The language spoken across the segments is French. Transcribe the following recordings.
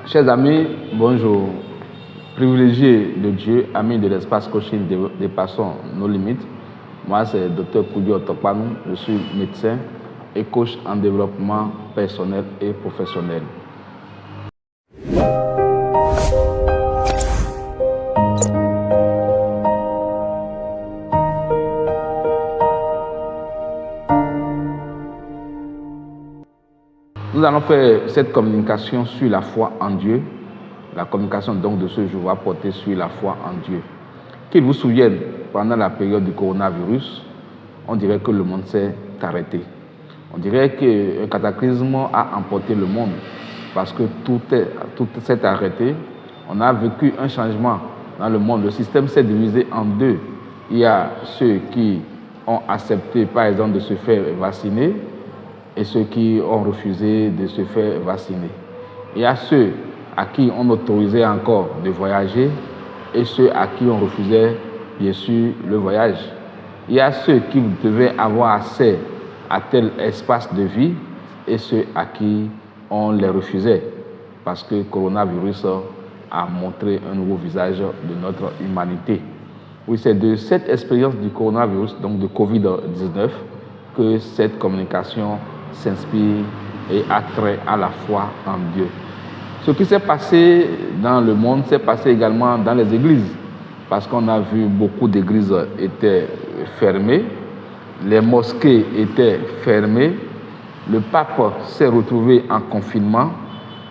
Chers amis, bonjour. Privilégiés de Dieu, amis de l'espace coaching, dépassons nos limites. Moi, c'est Dr Koudio Otokpanou, je suis médecin et coach en développement personnel et professionnel. Nous allons faire cette communication sur la foi en Dieu. La communication donc de ce jour va porter sur la foi en Dieu. Qu'il vous souvienne, pendant la période du coronavirus, on dirait que le monde s'est arrêté. On dirait qu'un cataclysme a emporté le monde parce que tout s'est arrêté. On a vécu un changement dans le monde. Le système s'est divisé en deux. Il y a ceux qui ont accepté, par exemple, de se faire vacciner et ceux qui ont refusé de se faire vacciner. Il y a ceux à qui on autorisait encore de voyager et ceux à qui on refusait, bien sûr, le voyage. Il y a ceux qui devaient avoir accès à tel espace de vie et ceux à qui on les refusait parce que le coronavirus a montré un nouveau visage de notre humanité. Oui, c'est de cette expérience du coronavirus, donc de Covid-19, que cette communication s'inspire et a trait à la foi en Dieu. Ce qui s'est passé dans le monde s'est passé également dans les églises, parce qu'on a vu beaucoup d'églises étaient fermées, les mosquées étaient fermées, le pape s'est retrouvé en confinement,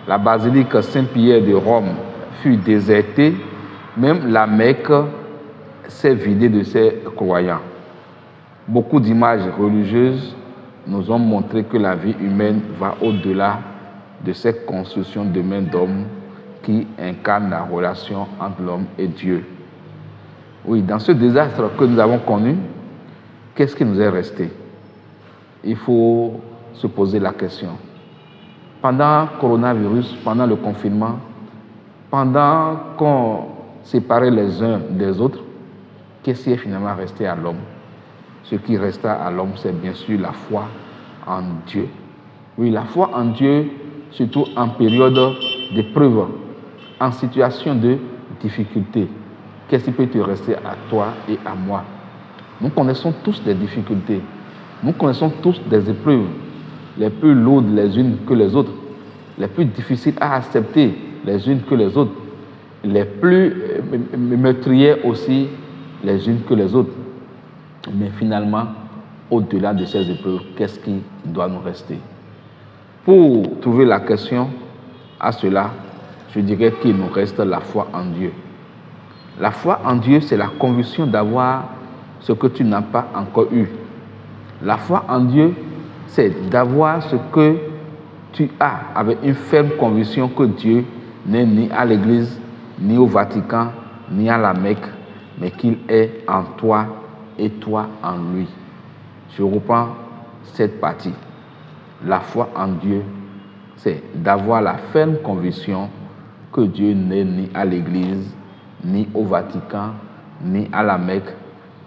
la basilique Saint-Pierre de Rome fut désertée, même la Mecque s'est vidée de ses croyants. Beaucoup d'images religieuses nous ont montré que la vie humaine va au-delà de cette construction de main d'homme qui incarne la relation entre l'homme et Dieu. Oui, dans ce désastre que nous avons connu, qu'est-ce qui nous est resté? Il faut se poser la question. Pendant le coronavirus, pendant le confinement, pendant qu'on séparait les uns des autres, qu'est-ce qui est finalement resté à l'homme? Ce qui resta à l'homme, c'est bien sûr la foi en Dieu. Oui, la foi en Dieu, surtout en période d'épreuve, en situation de difficulté. Qu'est-ce qui peut te rester à toi et à moi? Nous connaissons tous des difficultés. Nous connaissons tous des épreuves, les plus lourdes les unes que les autres, les plus difficiles à accepter les unes que les autres, les plus meurtrières aussi les unes que les autres. Mais finalement, au-delà de ces épreuves, qu'est-ce qui doit nous rester? Pour trouver la question à cela, je dirais qu'il nous reste la foi en Dieu. La foi en Dieu, c'est la conviction d'avoir ce que tu n'as pas encore eu. La foi en Dieu, c'est d'avoir ce que tu as avec une ferme conviction que Dieu n'est ni à l'Église, ni au Vatican, ni à la Mecque, mais qu'il est en toi et toi en lui. Je reprends cette partie. La foi en Dieu, c'est d'avoir la ferme conviction que Dieu n'est ni à l'Église, ni au Vatican, ni à la Mecque,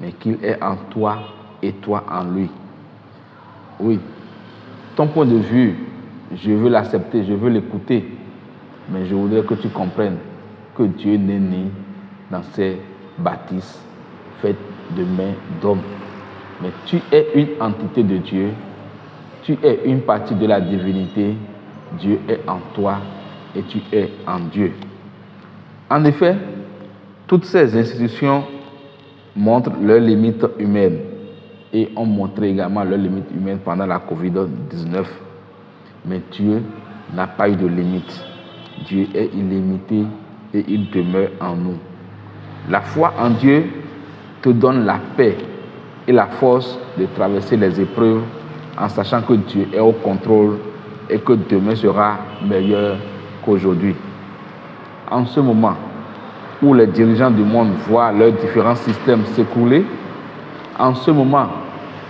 mais qu'il est en toi et toi en lui. Oui, ton point de vue, je veux l'accepter, je veux l'écouter, mais je voudrais que tu comprennes que Dieu n'est ni dans ces bâtisses faites de mains d'hommes. Mais tu es une entité de Dieu, tu es une partie de la divinité, Dieu est en toi et tu es en Dieu. En effet, toutes ces institutions montrent leurs limites humaines et ont montré également leurs limites humaines pendant la Covid-19. Mais Dieu n'a pas eu de limite. Dieu est illimité et il demeure en nous. La foi en Dieu te donne la paix et la force de traverser les épreuves en sachant que Dieu est au contrôle et que demain sera meilleur qu'aujourd'hui. En ce moment où les dirigeants du monde voient leurs différents systèmes s'écrouler, en ce moment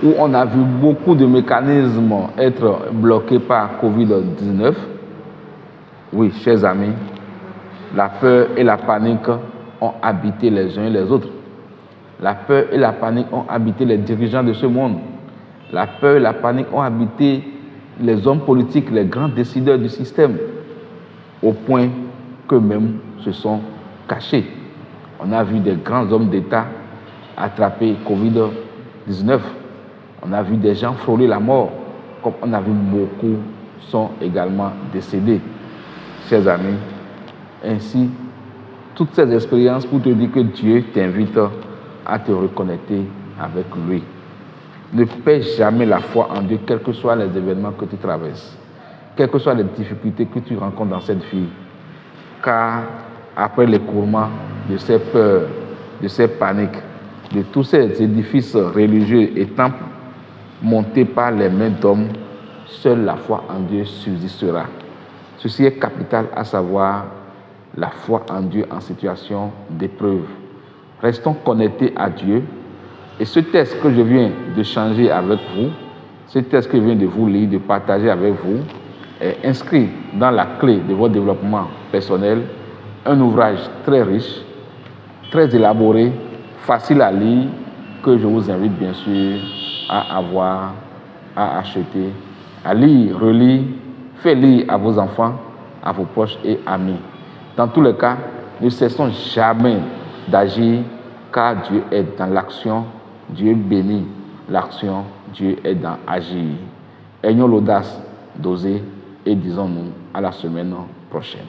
où on a vu beaucoup de mécanismes être bloqués par Covid-19, oui, chers amis, la peur et la panique ont habité les uns et les autres. La peur et la panique ont habité les dirigeants de ce monde. La peur et la panique ont habité les hommes politiques, les grands décideurs du système, au point qu'eux-mêmes se sont cachés. On a vu des grands hommes d'État attraper Covid-19. On a vu des gens frôler la mort, comme on a vu beaucoup sont également décédés. Chers amis, ainsi, toutes ces expériences pour te dire que Dieu t'invite à te reconnecter avec lui. Ne perds jamais la foi en Dieu, quels que soient les événements que tu traverses, quelles que soient les difficultés que tu rencontres dans cette vie. Car après l'écroulement de ces peurs, de ces paniques, de tous ces édifices religieux et temples montés par les mains d'hommes, seule la foi en Dieu subsistera. Ceci est capital, à savoir la foi en Dieu en situation d'épreuve. Restons connectés à Dieu. Et ce texte que je viens de changer avec vous, ce texte que je viens de vous lire, de partager avec vous, est inscrit dans la clé de votre développement personnel, un ouvrage très riche, très élaboré, facile à lire, que je vous invite bien sûr à avoir, à acheter, à lire, relire, faites lire à vos enfants, à vos proches et amis. Dans tous les cas, ne cessons jamais d'agir, car Dieu est dans l'action, Dieu bénit l'action, Dieu est dans agir. Ayons l'audace d'oser et disons-nous à la semaine prochaine.